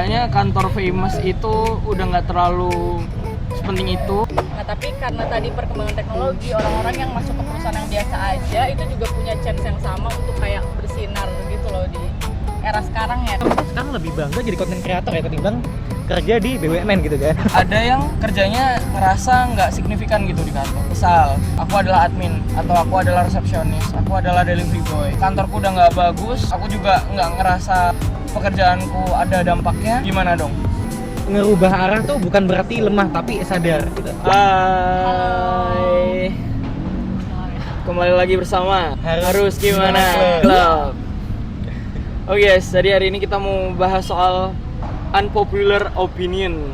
kayaknya kantor famous itu udah nggak terlalu sepenting itu. Nah, tapi karena tadi perkembangan teknologi, orang-orang yang masuk ke perusahaan yang biasa aja itu juga punya chance yang sama untuk kayak bersinar gitu loh di era sekarang ya. Sekarang lebih bangga jadi content creator ya ketimbang kerja di BUMN gitu kan. Ada yang kerjanya ngerasa nggak signifikan gitu di kantor. Misal, aku adalah admin, atau aku adalah resepsionis, aku adalah delivery boy. Kantorku udah nggak bagus, aku juga nggak ngerasa pekerjaanku ada dampaknya. Gimana dong? Ngerubah arah tuh bukan berarti lemah tapi sadar gitu. Hai, kembali lagi bersama Harus Gimana Club. Club. Oh yes, jadi hari ini kita mau bahas soal unpopular opinion.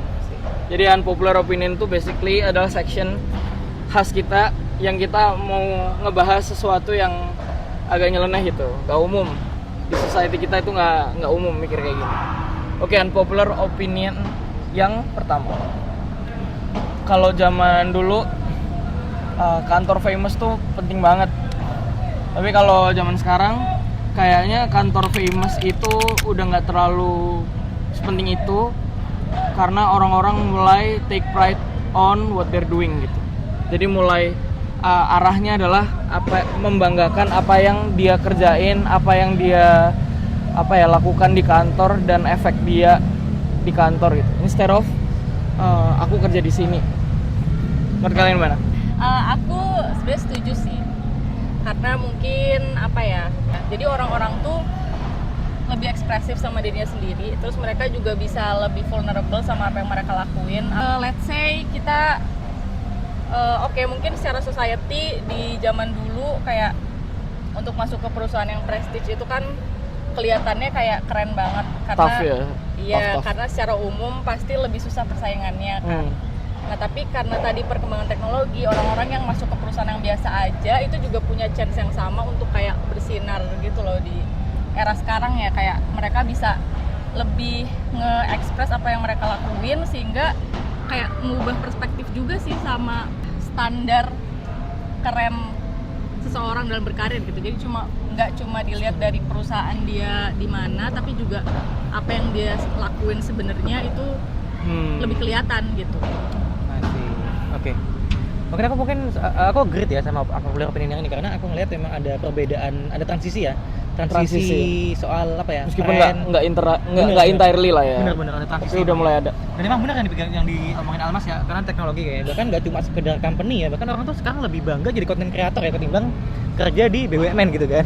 Jadi unpopular opinion itu basically adalah section khas kita yang kita mau ngebahas sesuatu yang agak nyeleneh gitu, gak umum. Di society kita itu nggak umum mikir kayak gini. Oke, unpopular opinion yang pertama. Kalau zaman dulu kantor famous tuh penting banget. Tapi kalau zaman sekarang kayaknya kantor famous itu udah nggak terlalu sepenting itu, karena orang-orang mulai take pride on what they're doing gitu. Jadi mulai arahnya adalah membanggakan apa yang dia kerjain, apa yang dia lakukan di kantor dan efek dia di kantor gitu. Instead of aku kerja di sini. Menurut kalian gimana? Aku sebenarnya setuju sih. Karena mungkin jadi orang-orang tuh lebih ekspresif sama dirinya sendiri, terus mereka juga bisa lebih vulnerable sama apa yang mereka lakuin. Let's say kita mungkin secara society di zaman dulu kayak untuk masuk ke perusahaan yang prestige itu kan kelihatannya kayak keren banget karena Tough ya? Iya, Tough. karena secara umum pasti lebih susah persaingannya kan. Nah, tapi karena tadi perkembangan teknologi, orang-orang yang masuk ke perusahaan yang biasa aja itu juga punya chance yang sama untuk kayak bersinar gitu loh di era sekarang ya, kayak mereka bisa lebih nge-express apa yang mereka lakuin sehingga kayak mengubah perspektif juga sih sama standar keren seseorang dalam berkarir gitu. Jadi nggak cuma dilihat dari perusahaan dia di mana, tapi juga apa yang dia lakuin sebenarnya itu lebih kelihatan gitu. Oke. Mungkin aku agree ya sama unpopular opinion yang ini karena aku ngelihat memang ada perbedaan, ada transisi soal Meskipun tren. nggak entirely lah ya. Bener ada transisi. Tapi udah mulai ada. Dan memang benar yang diomongin Almas ya, karena teknologi kayaknya bahkan nggak cuma sekedar company ya, bahkan orang tuh sekarang lebih bangga jadi content creator ya ketimbang kerja di BUMN gitu kan.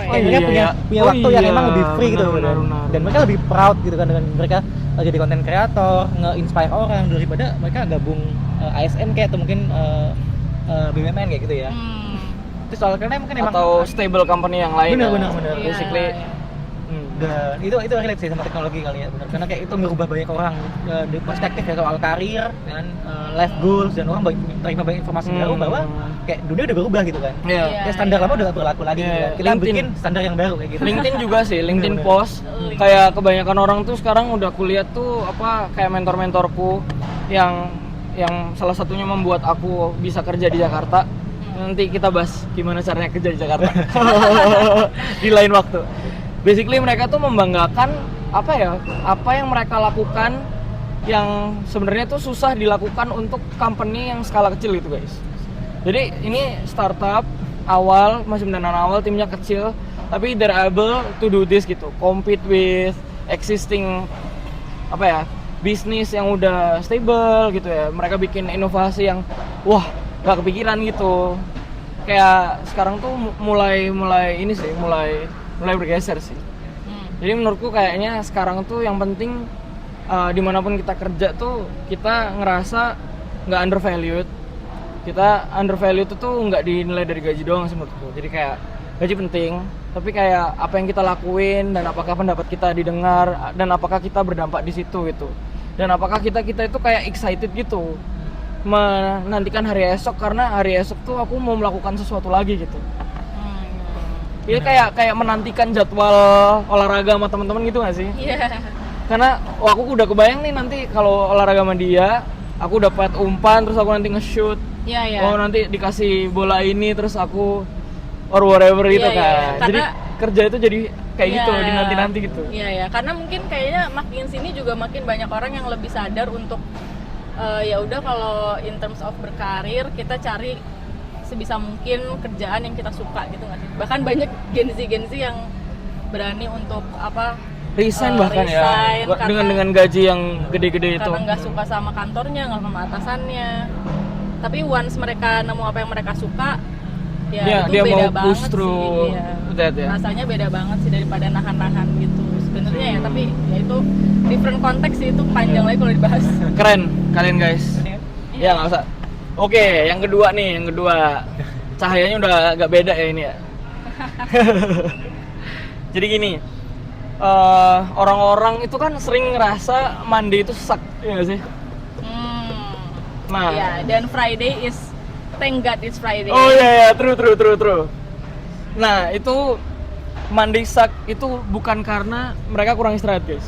Mereka punya waktu yang emang lebih free gitu benar. Dan mereka lebih proud gitu kan dengan mereka jadi content creator, nge-inspire orang daripada mereka gabung ASN kayak atau mungkin BUMN kayak gitu ya. Itu soal karena mungkin emang Atau stable company yang lain. benar. Basically dan itu relate sih sama teknologi kali ya, benar, karena kayak itu merubah banyak orang di perspektif ya soal karir dan life goals, dan orang terima banyak informasi baru bahwa kayak dunia udah berubah gitu kan. Kayak standar lama udah gak berlaku lagi gitu kan. Kita bikin standar yang baru kayak gitu. LinkedIn juga sih, LinkedIn post kayak kebanyakan orang tuh sekarang udah kuliah tuh kayak mentor-mentorku yang salah satunya membuat aku bisa kerja di Jakarta. Nanti kita bahas gimana caranya kerja di Jakarta di lain waktu. Basically mereka tuh membanggakan apa yang mereka lakukan yang sebenarnya tuh susah dilakukan untuk company yang skala kecil gitu guys. Jadi ini startup masih pendanaan awal, timnya kecil, tapi they're able to do this gitu, compete with existing bisnis yang udah stable gitu ya. Mereka bikin inovasi yang gak kepikiran gitu. Kayak sekarang tuh mulai bergeser sih. Jadi menurutku kayaknya sekarang tuh yang penting dimanapun kita kerja tuh kita ngerasa nggak undervalued. Kita undervalued itu tuh nggak dinilai dari gaji doang sih menurutku. Jadi kayak gaji penting, tapi kayak apa yang kita lakuin dan apakah pendapat kita didengar dan apakah kita berdampak di situ gitu. Dan apakah kita itu kayak excited gitu menantikan hari esok, karena hari esok tuh aku mau melakukan sesuatu lagi gitu. Ini kayak menantikan jadwal olahraga sama teman-teman gitu nggak sih? Iya. Karena aku udah kebayang nih nanti kalau olahraga sama dia, aku dapat umpan terus aku nanti nge-shoot. Iya. Nanti dikasih bola ini terus aku or whatever gitu kan. Karena jadi kerja itu jadi kayak gitu Iya. di nanti gitu. Iya ya, karena mungkin kayaknya makin sini juga makin banyak orang yang lebih sadar untuk ya udah kalau in terms of berkarir kita cari sebisa mungkin kerjaan yang kita suka gitu nggak sih? Bahkan banyak Gen Z yang berani untuk Resign bahkan resign ya dengan gaji yang gede-gede itu. karena nggak suka sama kantornya, nggak sama atasannya. Tapi once mereka nemu apa yang mereka suka, ya itu dia beda mau banget push sih. through Iya. that ya. Rasanya beda banget sih daripada nahan-nahan gitu sebenarnya ya. Tapi ya itu different konteks sih, itu panjang lagi kalau dibahas. Keren kalian guys. Iya. Ya nggak usah. Oke, yang kedua. Cahayanya udah agak beda ya ini ya. Jadi gini, orang-orang itu kan sering ngerasa Monday itu suck, ya nggak sih? Nah, Ya, dan Friday is thank God it's Friday. oh iya, true. Nah, itu Monday suck itu bukan karena mereka kurang istirahat guys.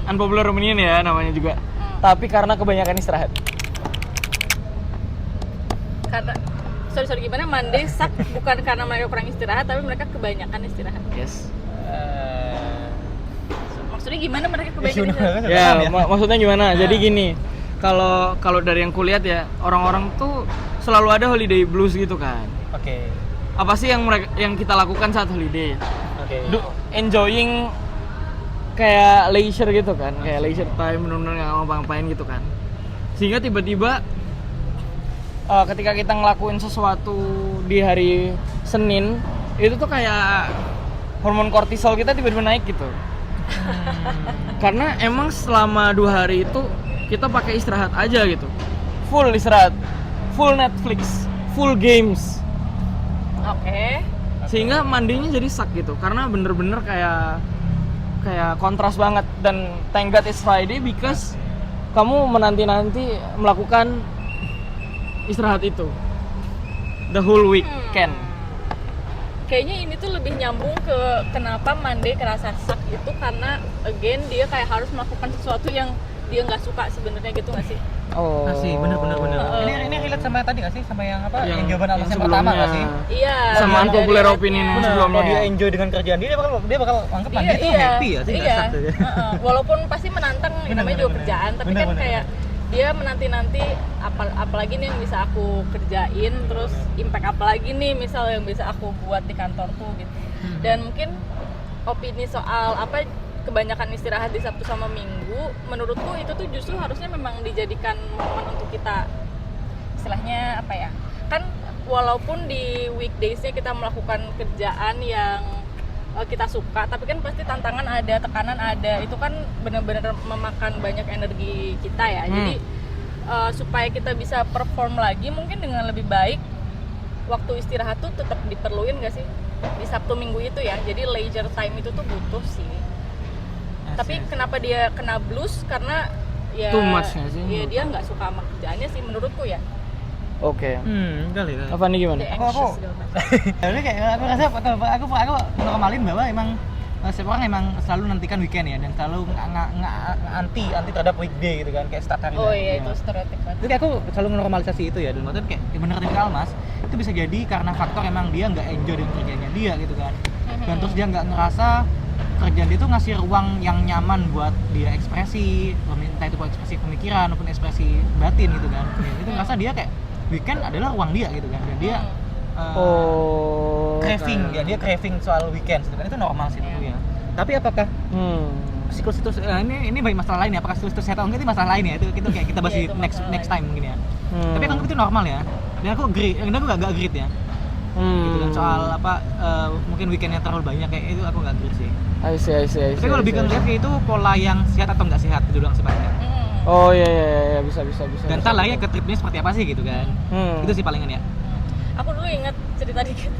Unpopular opinion ya namanya juga. Tapi karena kebanyakan istirahat. Karena sorry gimana, Monday suck bukan karena mereka kurang istirahat, tapi mereka kebanyakan istirahat. Yes. Maksudnya gimana mereka kebanyakan istirahat? Ya, maksudnya gimana? Jadi gini, kalau dari yang kulihat ya, orang-orang tuh selalu ada holiday blues gitu kan. Oke. Apa sih yang kita lakukan saat holiday? Oke. Enjoying kayak leisure gitu kan, kayak leisure time, bener-bener nggak ngapa-ngapain gitu kan. Sehingga tiba-tiba ketika kita ngelakuin sesuatu di hari Senin, itu tuh kayak hormon kortisol kita tiba-tiba naik gitu. Karena emang selama 2 hari itu kita pakai istirahat aja gitu, full istirahat, full Netflix, full games. Oke. Sehingga mandinya jadi suck gitu, karena bener-bener kayak kontras banget. Dan thank God it's Friday because kamu menanti-nanti melakukan istirahat itu the whole weekend. Kayaknya ini tuh lebih nyambung ke kenapa Monday kerasa suck itu karena again dia kayak harus melakukan sesuatu yang dia nggak suka sebenarnya gitu nggak sih? Oh, Asih, bener. Ini relate sama tadi nggak sih, sama yang apa? Yang jawaban yang alasnya pertama nggak sih? Iya. Sama dari unpopular liatnya. opinion yang Bener, sebelumnya. kalau dia enjoy dengan kerjaan dia bakal anggap dia tuh happy ya sih, nggak Iya. suck tuh ya. Walaupun pasti menantang, Bener, namanya juga bener. kerjaan, tapi Bener, kan bener, kayak dia menanti-nanti apalagi nih yang bisa aku kerjain, terus impact apa lagi nih misal yang bisa aku buat di kantorku gitu. Dan mungkin opini soal kebanyakan istirahat di Sabtu sama Minggu, menurutku itu tuh justru harusnya memang dijadikan momen untuk kita istilahnya kan walaupun di weekdays-nya kita melakukan kerjaan yang kita suka, tapi kan pasti tantangan ada, tekanan ada, itu kan benar-benar memakan banyak energi kita ya. Jadi supaya kita bisa perform lagi mungkin dengan lebih baik, waktu istirahat tuh tetap diperluin gak sih di Sabtu Minggu itu ya. Jadi leisure time itu tuh butuh sih. Tapi kenapa dia kena blues? Karena ya Too much nggak sih? ya dia nggak suka sama kerjaannya sih menurutku ya. Oke. Kali. Apa nih gimana? Dia Aku- anxious segala macam. Jadi kayak aku rasa aku normalin bahwa emang setiap orang emang selalu nantikan weekend ya, dan selalu anti terhadap weekday gitu kan, kayak start hari. Oh iya, itu stereotip banget. Jadi aku selalu menormalisasi itu ya, dan maksudnya kayak bener tadi Almas, itu bisa jadi karena faktor emang dia nggak enjoy dengan kerjanya dia gitu kan, dan terus dia nggak ngerasa kerjaan dia tuh ngasih ruang yang nyaman buat dia ekspresi, entah itu ekspresi pemikiran maupun ekspresi batin gitu kan. Ya, itu ngerasa dia kayak weekend adalah ruang dia gitu kan, dan dia craving ya, dia craving soal weekend gitu kan, itu normal sih itu ya. Tapi apakah siklus ini banyak masalah lain ya, apakah siklus sehat atau enggak itu masalah lain ya, itu kayak kita bahas Iya, di itu next masalah time mungkin ya. Tapi aku anggap itu normal ya, dan aku agak agree ya gitu kan, soal mungkin weekendnya terlalu banyak, kayak itu aku nggak agree sih. I see. Tapi kalau lebih ngeliat kayak itu pola yang sehat atau nggak sehat itu doang sebenarnya. Oh iya, bisa. Dan ntar lagi ke tripnya seperti apa sih gitu kan. Itu sih palingan ya. Aku dulu inget cerita dikit.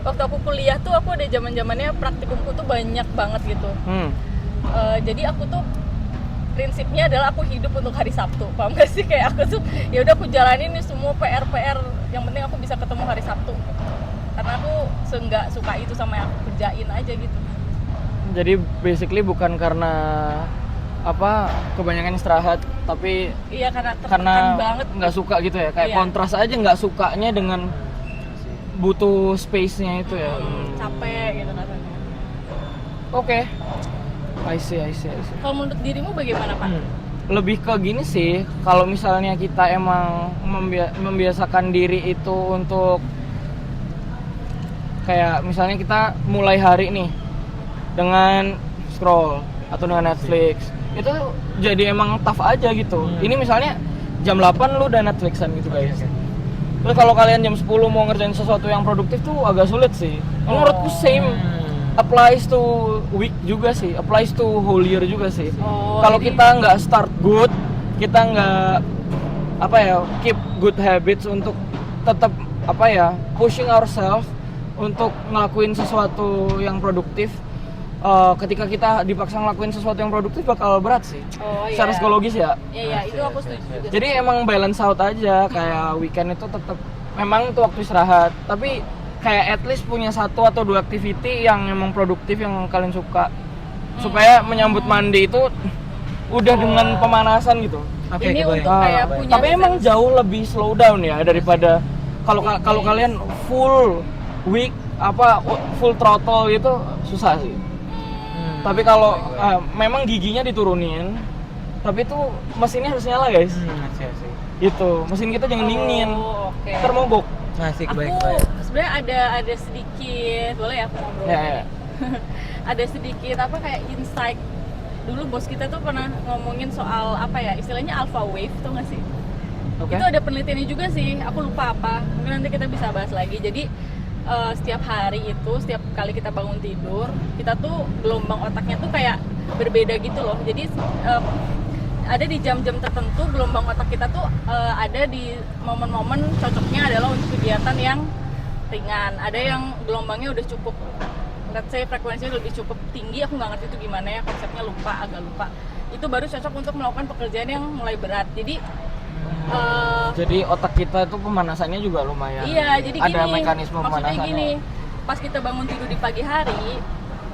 Waktu aku kuliah tuh aku ada zaman-zamannya praktikumku tuh banyak banget gitu. Jadi aku tuh prinsipnya adalah aku hidup untuk hari Sabtu. Paham gak sih? Kayak aku tuh ya udah aku jalanin nih semua PR yang penting aku bisa ketemu hari Sabtu. Karena aku nggak suka itu sama yang aku kerjain aja gitu. Jadi basically bukan karena kebanyakan istirahat, tapi Iya, karena tertekan karena banget. nggak suka gitu ya, kayak Iya. kontras aja nggak sukanya dengan butuh space-nya itu ya. Capek gitu rasanya. Oke. I see. Kalau menurut dirimu bagaimana Pak? Lebih ke gini sih, kalau misalnya kita emang membiasakan diri itu untuk kayak misalnya kita mulai hari nih dengan scroll atau dengan Netflix, itu jadi emang tough aja gitu. Ini misalnya jam 8 lu udah Netflixan gitu guys. Terus kalau kalian jam 10 mau ngerjain sesuatu yang produktif tuh agak sulit sih. Menurutku same applies to week juga sih, applies to whole year juga sih. Kalau kita nggak start good, kita nggak keep good habits untuk tetap pushing ourselves untuk ngelakuin sesuatu yang produktif. Ketika kita dipaksa ngelakuin sesuatu yang produktif bakal berat sih. Secara psikologis ya. Iya, itu aku setuju juga. Jadi emang balance out aja, kayak weekend itu tetap memang itu waktu istirahat, tapi kayak at least punya 1 atau 2 activity yang emang produktif yang kalian suka, supaya menyambut mandi itu udah dengan pemanasan gitu. Ini untuk kayak punya tapi emang jauh lebih slow down ya daripada kalau kalian full week full throttle gitu susah sih. Tapi kalau memang giginya diturunin, tapi itu mesinnya harus nyala guys. Itu mesin kita jangan dingin, termogok. Asik, Aku baik. sebenarnya ada sedikit, boleh ya aku ngobrol? Ya. Ada sedikit kayak insight. Dulu bos kita tuh pernah ngomongin soal istilahnya alpha wave, tuh nggak sih? Oke. Itu ada penelitiannya juga sih, aku lupa apa. Mungkin nanti kita bisa bahas lagi. Jadi setiap hari itu, setiap kali kita bangun tidur, kita tuh gelombang otaknya tuh kayak berbeda gitu loh. Jadi ada di jam-jam tertentu gelombang otak kita tuh ada di momen-momen cocoknya adalah untuk kegiatan yang ringan. Ada yang gelombangnya udah cukup, let's say frekuensinya lebih cukup tinggi, aku nggak ngerti itu gimana ya konsepnya, agak lupa. Itu baru cocok untuk melakukan pekerjaan yang mulai berat. Jadi otak kita itu pemanasannya juga lumayan. Iya, jadi ada gini, mekanisme maksudnya pemanasannya. gini, pas kita bangun tidur di pagi hari,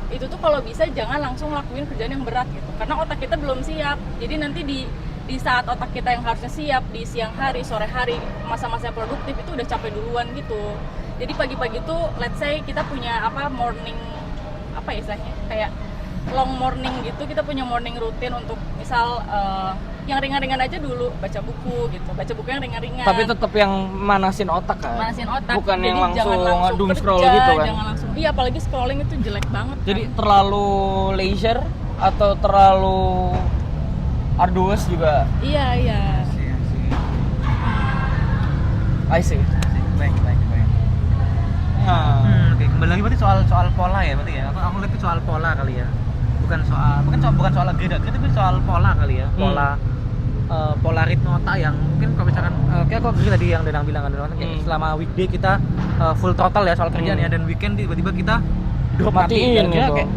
itu tuh kalau bisa jangan langsung lakuin kerjaan yang berat gitu, karena otak kita belum siap. Jadi nanti di saat otak kita yang harusnya siap di siang hari, sore hari, masa-masa yang produktif itu udah capek duluan gitu. Jadi pagi-pagi tuh let's say kita punya morning istilahnya kayak long morning gitu, kita punya morning routine untuk misal yang ringan-ringan aja dulu, baca buku gitu, baca buku yang ringan-ringan. Tapi tetap yang manasin otak kan? Manasin otak. Bukan jadi yang langsung doom kerja, scroll gitu kan? Jangan langsung, iya apalagi scrolling itu jelek banget. Jadi terlalu leisure atau terlalu arduous juga? Iya. I see. Baik. Oke, kembali lagi berarti soal pola ya berarti ya. Aku lihat itu soal pola kali ya. Bukan soal grade tapi soal pola kali ya. Pola ritme otak yang mungkin kalau misalkan kayak aku agree tadi yang Danang bilang kan, kayak selama weekday kita full throttle ya soal kerjaan ya, dan weekend tiba-tiba kita drop Matiin mati. gitu. Kayak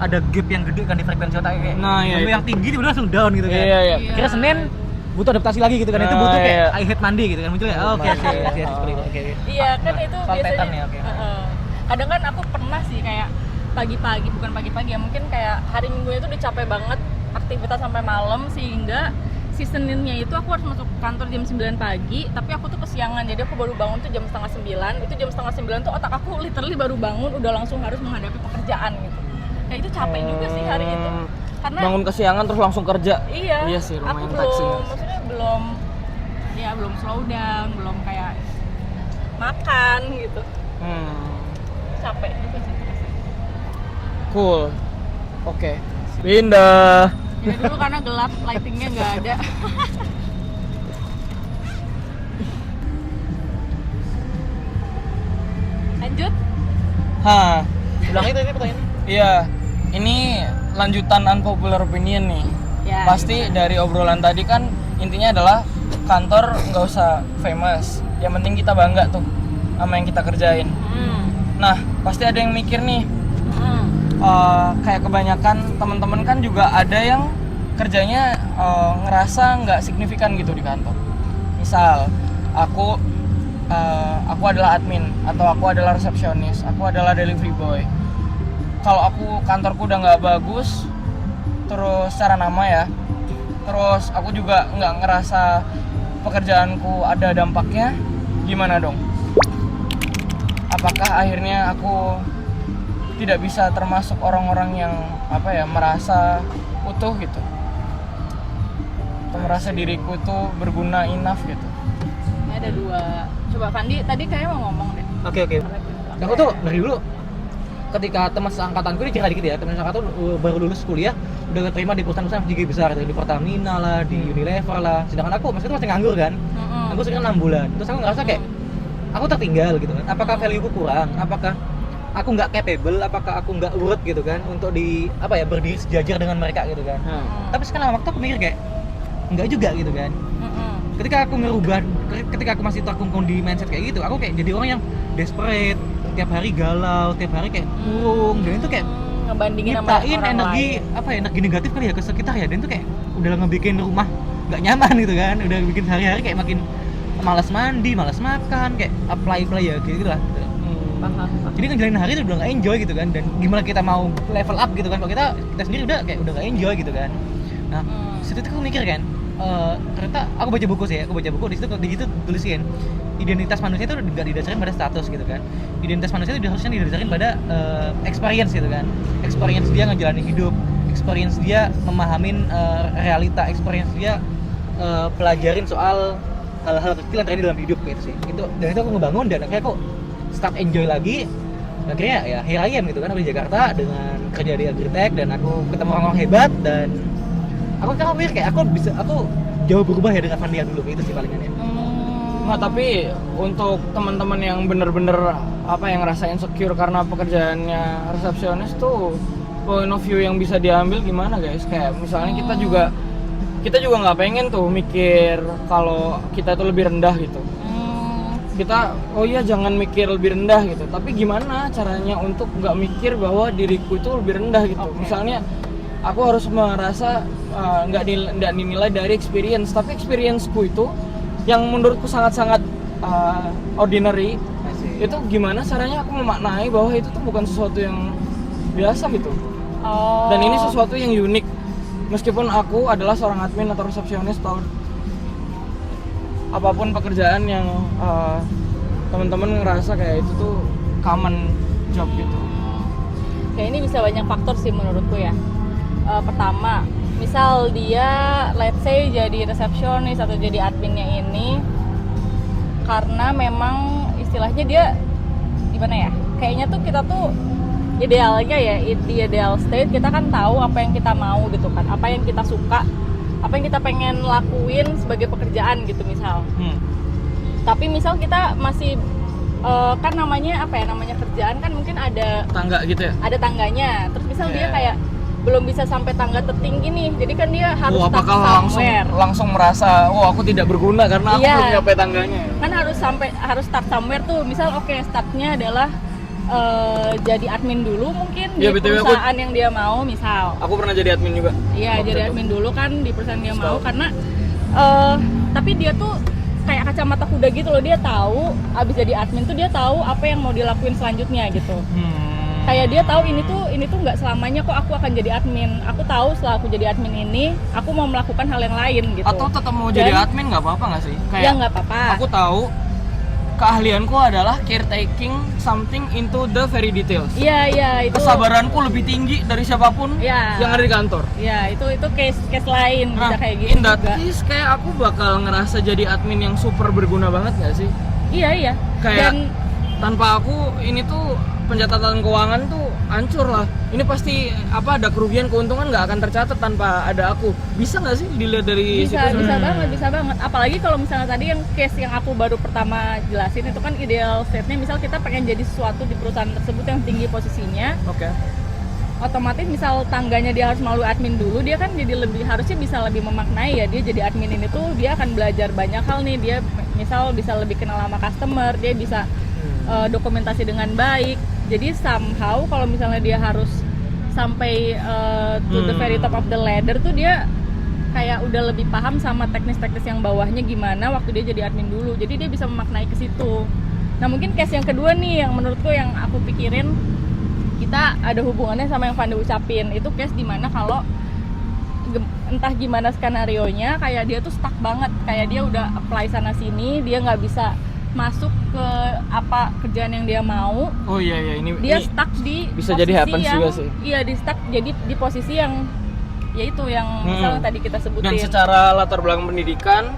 ada gap yang gede kan di frekuensi otak kayak iya, yang tinggi tiba-tiba langsung down gitu kan. Iya. Kira Senin butuh adaptasi lagi gitu kan, itu butuh kayak iya. I hate mandi gitu kan muncul ya. Oke. Iya kan itu Soal biasanya. pattern ya, oke. Kadang kan aku pernah sih kayak bukan pagi-pagi ya, mungkin kayak hari Minggu itu udah capek banget aktivitas sampai malam, sehingga si Seninnya itu aku harus masuk kantor jam 9 pagi, tapi aku tuh kesiangan, jadi aku baru bangun tuh jam 8:30. Itu jam 8:30 tuh otak aku literally baru bangun udah langsung harus menghadapi pekerjaan gitu. Kayak itu capek juga sih hari itu, karena Bangun kesiangan terus langsung kerja. Iya sih, aku lumayan belum, taxing. maksudnya belum slow down, belum kayak makan gitu, capek juga sih. Cool. Oke. Pindah. Jadi dulu karena gelap, lightingnya nggak ada. Lanjut. Ulang itu pertanyaan. Iya. Ini lanjutan unpopular opinion nih. Ya, Pasti dari obrolan tadi kan intinya adalah kantor nggak usah famous. Yang penting kita bangga tuh sama yang kita kerjain. Nah, pasti ada yang mikir nih. Kayak kebanyakan teman-teman kan juga ada yang kerjanya ngerasa nggak signifikan gitu di kantor. Misal aku adalah admin atau aku adalah resepsionis, aku adalah delivery boy. Kalau aku kantorku udah nggak bagus, terus secara nama ya, terus aku juga nggak ngerasa pekerjaanku ada dampaknya, gimana dong? Apakah akhirnya aku tidak bisa termasuk orang-orang yang apa ya, merasa utuh gitu, atau merasa diriku itu berguna enough gitu. Ini ada dua. Coba Fandi tadi kayaknya mau ngomong deh. Oke. Aku tuh dari dulu ketika teman seangkatanku ini cerita dikit ya, teman seangkatan baru lulus kuliah udah keterima di perusahaan-perusahaan tinggi besar, di Pertamina lah, di Unilever lah. Sedangkan aku maksudnya masih nganggur kan. Aku sekarang 6 bulan. Terus aku ngerasa kayak aku tertinggal gitu kan. Apakah value ku kurang? Apakah aku nggak capable? Apakah aku nggak worth gitu kan untuk di apa ya, berdiri sejajar dengan mereka gitu kan. Tapi sekarang waktu aku mikir kayak enggak juga gitu kan. Ketika aku ngerubah, ketika aku masih terkungkung di mindset kayak gitu, aku kayak jadi orang yang desperate, tiap hari galau, tiap hari kayak kurung, dan itu kayak ngebandingin sama nyiptain orang energi lain. apa ya, energi negatif kali ya ke sekitar ya, dan itu kayak udah ngebikin rumah nggak nyaman gitu kan, udah bikin sehari-hari kayak makin malas mandi, malas makan, kayak apply ya gitu lah. Paham. Jadi ngejalanin hari itu udah nggak enjoy gitu kan, dan gimana kita mau level up gitu kan kalau kita sendiri udah kayak udah nggak enjoy gitu kan. Nah situ tuh aku mikir kan, ternyata aku baca buku sih ya, di situ tulisin identitas manusia itu nggak didasarkan pada status gitu kan. Identitas manusia itu harusnya didasarkan pada experience gitu kan, experience dia ngejalanin hidup, experience dia memahamin realita, experience dia pelajarin soal hal-hal kecil yang terjadi dalam hidup gitu sih. Itu dan itu aku ngebangun, dan akhirnya aku start enjoy lagi. Akhirnya ya here I am gitu kan, aku di Jakarta dengan kerja di Agritech, dan aku ketemu orang-orang hebat, dan aku sekarang mikir kayak aku jauh berubah ya dengan Fandia dulu, itu sih palingannya. Nah, tapi untuk teman-teman yang bener-bener apa yang ngerasain insecure karena pekerjaannya resepsionis tuh, point of view yang bisa diambil gimana guys? Kayak misalnya kita juga nggak pengen tuh mikir kalau kita tuh lebih rendah gitu. Kita oh iya jangan mikir lebih rendah gitu, tapi gimana caranya untuk nggak mikir bahwa diriku itu lebih rendah gitu. Misalnya aku harus merasa nggak dinilai dari experience, tapi experienceku itu yang menurutku sangat-sangat ordinary. Itu gimana caranya aku memaknai bahwa itu tuh bukan sesuatu yang biasa gitu. Dan ini sesuatu yang unik, meskipun aku adalah seorang admin atau resepsionis atau apapun pekerjaan yang teman-teman ngerasa kayak itu tuh common job gitu. Kayak ini bisa banyak faktor sih menurutku ya. Pertama, misal dia let's say jadi resepsionis atau jadi adminnya ini karena memang istilahnya dia gimana ya, kayaknya tuh kita tuh idealnya ya, di ideal state kita kan tahu apa yang kita mau gitu kan, apa yang kita suka, apa yang kita pengen lakuin sebagai pekerjaan gitu misal. Tapi misal kita masih kan namanya apa ya, namanya kerjaan kan mungkin ada tangga gitu ya, ada tangganya, terus misal dia kayak belum bisa sampai tangga tertinggi nih, jadi kan dia harus start apakah somewhere. langsung merasa aku tidak berguna karena aku belum nyampe tangganya, kan harus start somewhere tuh. Misal startnya adalah jadi admin dulu mungkin di perusahaan yang dia mau. Misal aku pernah jadi admin juga. Iya, jadi admin dulu kan di perusahaan dia mau, karena tapi dia tuh kayak kacamata kuda gitu loh, dia tahu abis jadi admin tuh dia tahu apa yang mau dilakuin selanjutnya gitu. Kayak dia tahu ini tuh nggak selamanya kok aku akan jadi admin. Aku tahu setelah aku jadi admin ini aku mau melakukan hal yang lain gitu. Atau tetap mau jadi admin nggak apa-apa nggak sih? Kayak ya nggak apa-apa. Aku tahu keahlianku adalah caretaking something into the very details. Iya itu. Kesabaranku lebih tinggi dari siapapun yang ada di kantor. Iya itu case lain, bisa kayak gitu. In that case kayak aku bakal ngerasa jadi admin yang super berguna banget nggak sih? Iya. Kayak tanpa aku ini tuh pencatatan keuangan tuh hancur lah. Ini pasti ada kerugian, keuntungan nggak akan tercatat tanpa ada aku. Bisa nggak sih dilihat dari bisa banget. Apalagi kalau misalnya tadi yang case yang aku baru pertama jelasin itu kan ideal state-nya, misal kita pengen jadi sesuatu di perusahaan tersebut yang tinggi posisinya. Otomatis misal tangganya dia harus melalui admin dulu, dia kan jadi harusnya bisa lebih memaknai ya, dia jadi admin ini tuh dia akan belajar banyak hal nih. Dia misal bisa lebih kenal sama customer, dia bisa dokumentasi dengan baik. Jadi somehow kalau misalnya dia harus sampai to the very top of the ladder tuh dia kayak udah lebih paham sama teknis-teknis yang bawahnya gimana waktu dia jadi admin dulu. Jadi dia bisa memaknai ke situ. Nah mungkin case yang kedua nih yang menurutku yang aku pikirin kita ada hubungannya sama yang Fanda ucapin. Itu case dimana kalau entah gimana skenario nya kayak dia tuh stuck banget, kayak dia udah apply sana sini, dia nggak bisa masuk ke apa kerjaan yang dia mau, Oh iya ini dia ini stuck di bisa jadi happens yang, juga sih. Iya, di stuck jadi di posisi yang yaitu yang misalnya tadi kita sebutin. Dan secara latar belakang pendidikan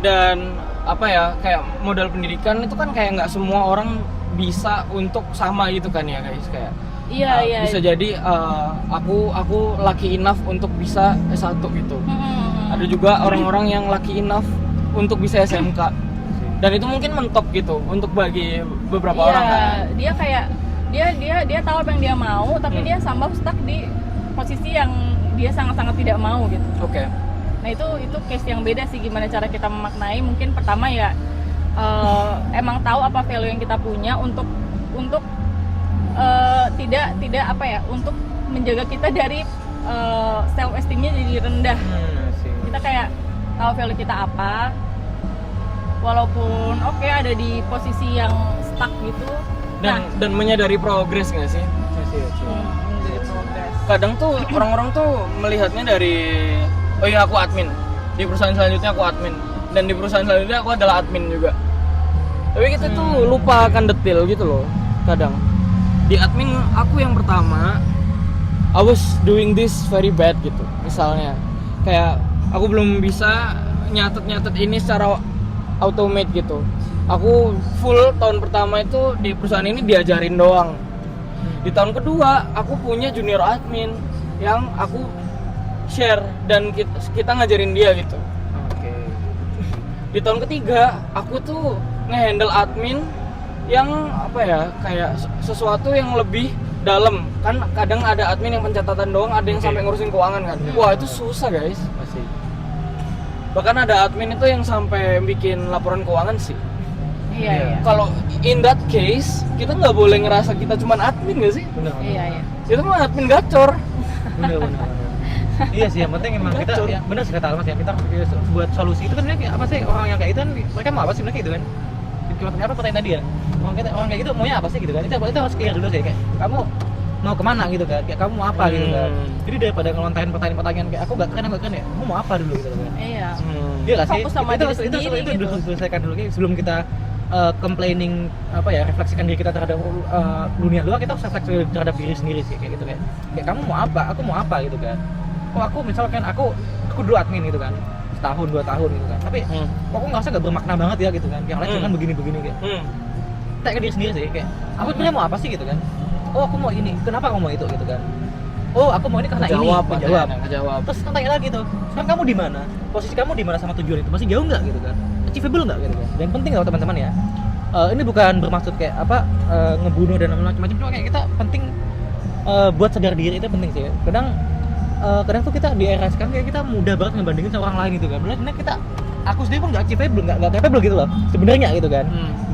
dan apa ya, kayak modal pendidikan itu kan kayak nggak semua orang bisa untuk sama gitu kan ya guys, kayak Iya. bisa jadi aku lucky enough untuk bisa S1 gitu. Ada juga orang-orang yang lucky enough untuk bisa SMK. Dan itu mungkin mentok gitu untuk bagi beberapa orang kan. Dia kayak dia tahu apa yang dia mau, tapi dia somehow stuck di posisi yang dia sangat-sangat tidak mau gitu. Oke. Nah itu case yang beda sih, gimana cara kita memaknai. Mungkin pertama ya emang tahu apa value yang kita punya untuk tidak apa ya, untuk menjaga kita dari self esteemnya jadi rendah. Kita kayak tahu value kita apa, walaupun ada di posisi yang stuck gitu. Dan menyadari progres nggak sih? Menjadi progres. Kadang tuh orang-orang tuh melihatnya dari oh iya aku admin, di perusahaan selanjutnya aku admin, dan di perusahaan selanjutnya aku adalah admin juga. Tapi kita tuh lupa akan detail gitu loh. Kadang di admin aku yang pertama I was doing this very bad gitu. Misalnya kayak aku belum bisa nyatet ini secara automate gitu. Aku full tahun pertama itu di perusahaan ini diajarin doang. Di tahun kedua aku punya junior admin yang aku share dan kita ngajarin dia gitu. Oke. Di tahun ketiga aku tuh ngehandle admin yang apa ya, kayak sesuatu yang lebih dalam. Kan kadang ada admin yang pencatatan doang, ada yang sampai ngurusin keuangan kan. Wah, itu susah guys. Masih. Bahkan ada admin itu yang sampai bikin laporan keuangan sih. Iya. Kalau in that case, kita nggak boleh ngerasa kita cuma admin nggak sih? Benar. Iya. Itu mah admin gacor. Benar. Iya sih, yang penting emang kita ya, benar sih kata Almas ya, kita buat solusi itu kan sebenarnya apa sih, orang yang kayak itu kan mereka mau apa sih sebenarnya gitu kan? Apa pertanyaan tadi ya? Orang kayak gitu maunya apa sih gitu kan? Itu harus clear dulu sih, kayak kamu mau kemana gitu kan? Kayak kamu mau apa gitu kan? Jadi daripada ngelontarin pertanyaan kayak aku gak keren ya, kamu mau apa dulu gitu kan? Iya. Iya nggak sih? Fokus sama itu diri sendiri itu gitu. harus diselesaikan dulu sebelum kita complaining apa ya, refleksikan diri kita terhadap dunia luar. Kita harus refleksi terhadap diri sendiri sih, kayak gitu kan? Kayak kamu mau apa? Aku mau apa gitu kan? Oh aku misalkan aku dulu admin gitu kan, setahun 2 tahun gitu kan, tapi kok aku ngerasa gak bermakna banget ya gitu kan, yang lain kan begini kayak tanya ke diri sendiri sih, kayak aku sebenarnya mau apa sih gitu kan. Oh aku mau ini, kenapa kamu mau itu gitu kan. Oh aku mau ini karena Kejawab. Terus kan tanya lagi tuh, sekarang kamu di mana, posisi kamu di mana sama tujuan itu, masih jauh nggak gitu kan, achievable nggak gitu kan. Dan penting loh teman-teman ya, ini bukan bermaksud kayak apa ngebunuh dan macam-macam, cuma kayak kita penting buat sadar diri itu penting sih. Kadang tuh kita di era sekarang kayak kita mudah banget ngebandingin sama orang lain gitu kan. Benar kita, aku sendiri pun nggak achievable, nggak capable gitu loh sebenarnya gitu kan.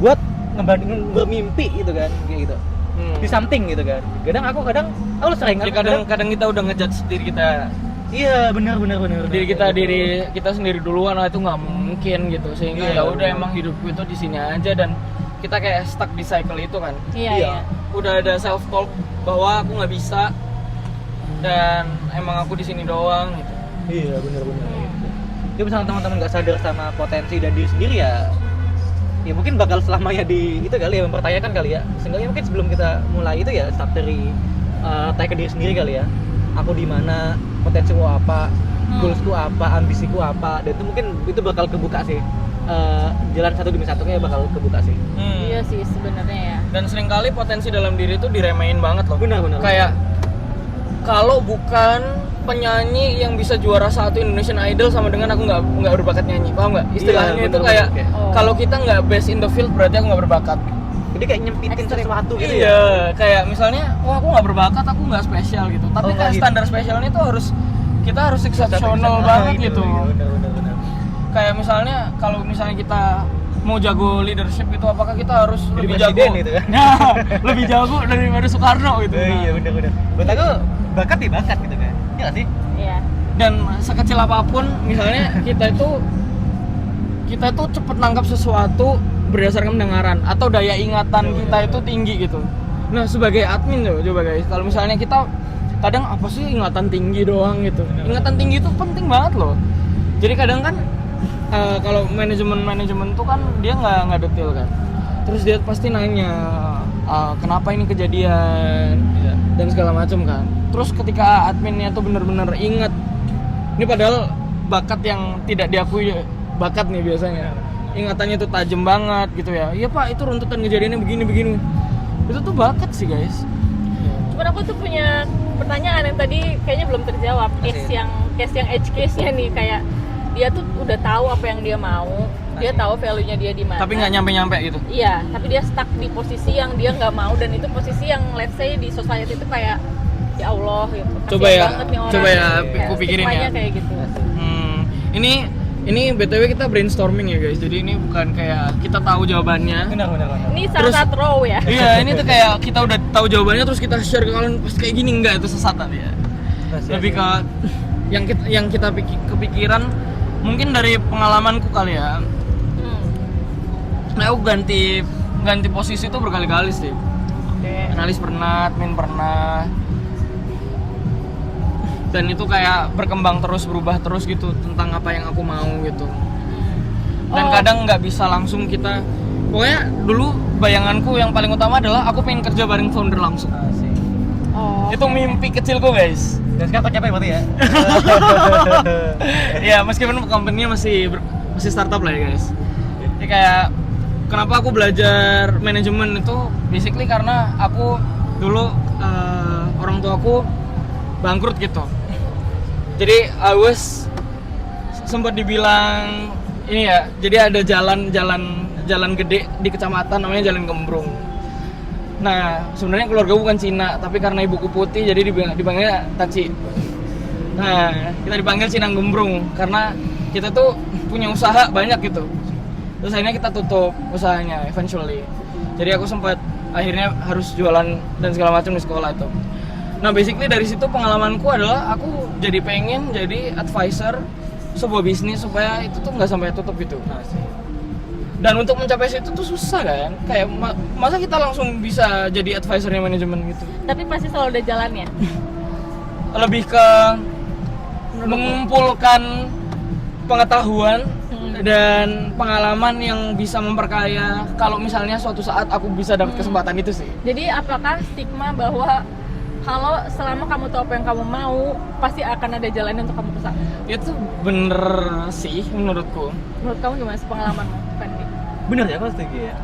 Buat ngebandingin bermimpi gitu kan, kayak gitu. Di something gitu kan. Kadang aku sering kadang kita udah ngejudge diri kita. Iya benar. Diri kita sendiri duluan, itu nggak mungkin gitu. Sehingga ya udah emang hidupku itu di sini aja, dan kita kayak stuck di cycle itu kan. Iya. Udah ada self talk bahwa aku nggak bisa, dan emang aku di sini doang gitu. Iya benar. Jadi misalnya teman-teman nggak sadar sama potensi dan diri sendiri ya mungkin bakal selamanya di itu kali ya, mempertanyakan kali ya. Seenggaknya mungkin sebelum kita mulai itu ya start dari tanya ke diri sendiri kali ya. Aku di mana, potensiku apa, goalsku apa, ambisiku apa, dan itu mungkin itu bakal kebuka sih. Jalan 1 demi 1 nya bakal kebuka sih. Iya sih sebenarnya ya. Dan seringkali potensi dalam diri itu diremehin banget loh. Benar. Kayak kalau bukan penyanyi yang bisa juara 1 Indonesian Idol sama dengan aku nggak berbakat nyanyi, paham nggak? Istilahnya Iya, itu bener, kayak kalau Oh. kita nggak best in the field berarti aku nggak berbakat. Jadi kayak nyempitin sesuatu gitu ya. Iya, kayak misalnya, wah aku nggak berbakat, aku nggak spesial gitu. Tapi kayak gitu. standar spesialnya itu kita harus exceptional banget gitu. Benar. Kayak misalnya kalau misalnya kita mau jago leadership itu, apakah kita harus Jadi lebih presiden jago? gitu kan? Nah, lebih jago daripada Soekarno gitu. Iya benar. Buat aku bakat di bakat gitu kan. Iya nggak sih? Iya. Dan sekecil apapun misalnya kita itu cepet nangkap sesuatu berdasarkan pendengaran atau daya ingatan kita itu tinggi gitu. Nah sebagai admin coba guys, kalau misalnya kita kadang apa sih ingatan tinggi doang gitu. Ingatan tinggi itu penting banget loh. Jadi kadang kan kalau manajemen tuh kan dia nggak detail kan. Terus dia pasti nanya kenapa ini kejadian dan segala macam kan. Terus ketika adminnya tuh bener-bener inget, ini padahal bakat yang tidak diakui bakat nih biasanya, ingatannya tuh tajam banget gitu ya. Iya pak, itu runtutan kejadiannya begini. Itu tuh bakat sih guys. Cuman aku tuh punya pertanyaan yang tadi kayaknya belum terjawab. Case yang edge case-nya nih, kayak dia tuh udah tahu apa yang dia mau, dia tahu value-nya dia di mana. Tapi nggak nyampe gitu. Iya, tapi dia stuck di posisi yang dia nggak mau, dan itu posisi yang let's say di society itu kayak ya Allah gitu. Coba Kasian ya, banget nih orang. coba ya, Kayak aku pikirin stigmanya ya. kayak gitu. Ini BTW kita brainstorming ya guys. Jadi ini bukan kayak kita tahu jawabannya. Benar. Ini sangat raw ya. Iya, ini tuh kayak kita udah tahu jawabannya terus kita share ke kalian pas kayak gini, enggak, itu sesat tadi ya. Lebih ke yang kita kepikiran mungkin dari pengalamanku kali ya. Nah, aku ganti posisi tuh berkali-kali sih. Oke. Analis pernah, admin pernah. Dan itu kayak berkembang terus, berubah terus gitu tentang apa yang aku mau gitu. Dan kadang nggak bisa langsung kita. Pokoknya dulu bayanganku yang paling utama adalah aku pengen kerja bareng founder langsung. Oh. Itu mimpi kecilku guys. Dan sekarang tercapai berarti ya. Ya meskipun company-nya masih startup lah ya guys. Jadi kayak kenapa aku belajar manajemen itu basically karena aku dulu orang tuaku bangkrut gitu. Jadi I was sempat dibilang ini ya. Jadi ada jalan gede di kecamatan namanya Jalan Gembrung. Nah, sebenarnya keluarga bukan Cina, tapi karena ibuku putih jadi dipanggilnya Taci. Nah, kita dipanggil Cina Gembrung karena kita tuh punya usaha banyak gitu. Terus akhirnya kita tutup usahanya eventually. Jadi aku sempat akhirnya harus jualan dan segala macam di sekolah itu. Nah, basically dari situ pengalamanku adalah aku jadi pengen jadi advisor sebuah bisnis supaya itu tuh nggak sampai tutup gitu. Dan untuk mencapai situ tuh susah kan? Kayak masa kita langsung bisa jadi advisornya manajemen gitu? Tapi pasti selalu ada jalannya. Lebih ke mengumpulkan pengetahuan dan pengalaman yang bisa memperkaya kalau misalnya suatu saat aku bisa dapat kesempatan itu sih. Jadi apakah stigma bahwa kalau selama kamu tahu apa yang kamu mau, pasti akan ada jalannya untuk kamu ke sana? Itu bener sih menurutku. Menurut kamu gimana sih pengalamanmu, Fendi? Bener ya, aku setuju ya.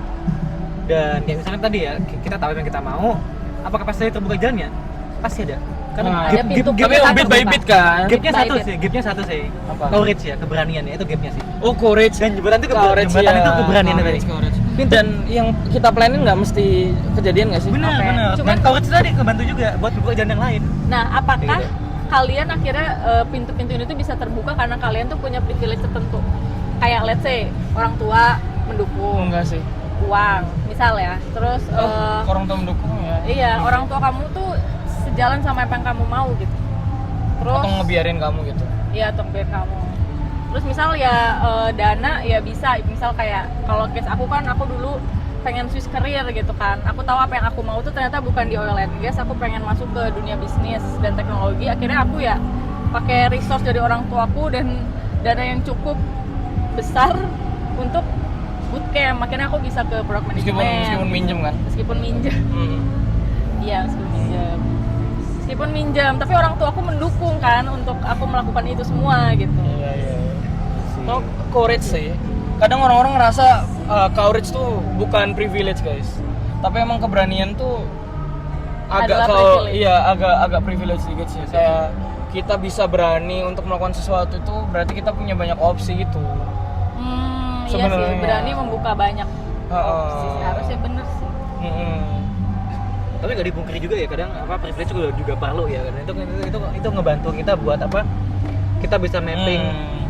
Dan kayak misalkan tadi ya, kita tahu apa yang kita mau, apakah pasti terbuka jalannya? Pasti ada. Nah, ada pintu tapi bit by bit kan. Gapnya By satu bit. sih, gapnya satu sih. Apa? Courage ya, keberanian ya, itu gapnya sih. Oh, courage. Dan jembatan itu Courage, jembatan ya. itu keberanian tadi. Courage. Dan yang kita planning nggak mesti kejadian nggak sih? Benar, Oke. benar. Cuman- Dan courage tadi kebantu juga buat buka jalan yang lain. Nah, apakah Kayak gitu. kalian akhirnya pintu-pintu ini tuh bisa terbuka karena kalian tuh punya privilege tertentu? Kayak let's say orang tua mendukung, Enggak sih. uang, misal ya. Terus Orang tua mendukung ya. iya, orang tua kamu tuh sejalan sama apa yang kamu mau gitu. Terus Atau ngebiarin kamu gitu. iya, atau biar kamu. Terus misal ya dana ya bisa, misal kayak kalau case aku kan aku dulu pengen switch career gitu kan. Aku tahu apa yang aku mau tuh ternyata bukan di oil and gas, aku pengen masuk ke dunia bisnis dan teknologi. Akhirnya aku ya pakai resource dari orang tuaku dan dana yang cukup besar untuk bootcamp. Akhirnya aku bisa ke product management. Meskipun minjem kan. Meskipun minjem. Iya, meskipun minjem, tapi orang tua aku mendukung kan untuk aku melakukan itu semua gitu. Iya. No, courage sih. Kadang orang-orang ngerasa courage tuh bukan privilege guys. Tapi emang keberanian tuh Adalah privilege. agak privilege sedikit sih. Kayak kita bisa berani untuk melakukan sesuatu itu berarti kita punya banyak opsi gitu. Iya sih, Sebenarnya. berani membuka banyak opsi. Harusnya bener sih. Tapi gak dipungkiri juga ya, kadang apa privilege juga perlu ya, karena itu ngebantu kita buat apa, kita bisa mapping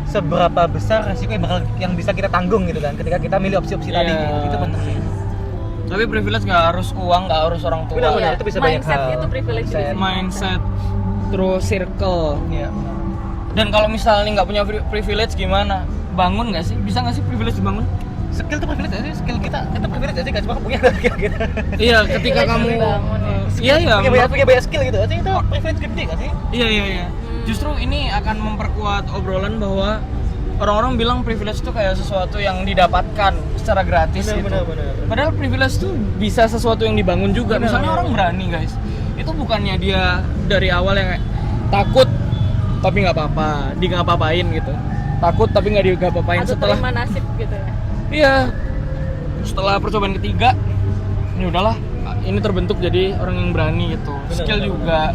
seberapa besar resiko yang bisa kita tanggung gitu kan ketika kita milih opsi-opsi tadi gitu. Itu penting sih. Tapi privilege nggak harus uang, nggak harus orang tua. Benar, itu bisa banyak mindset hal. itu privilege juga sih. Mindset, terus circle. Iya. Dan kalau misalnya nggak punya privilege gimana? Bangun nggak sih? Bisa nggak sih privilege dibangun? Skill itu privilege aja, skill kita itu privilege aja, gak cuma punya skill kita. Iya, ketika Privilege kamu dibangun, ya. Iya, punya banyak skill gitu aja, itu privilege gede gak sih? Iya. Justru ini akan memperkuat obrolan bahwa orang-orang bilang privilege itu kayak sesuatu yang didapatkan secara gratis gitu. Benar. Padahal privilege itu bisa sesuatu yang dibangun juga. Misalnya orang berani guys, itu bukannya dia dari awal yang kayak takut tapi nggak apa-apa, di nggak apa-apain gitu. Takut tapi nggak apa-apain. Atau Setelah terima nasib gitu ya. iya, setelah percobaan ketiga, ini udahlah, ini terbentuk jadi orang yang berani gitu. Skill juga.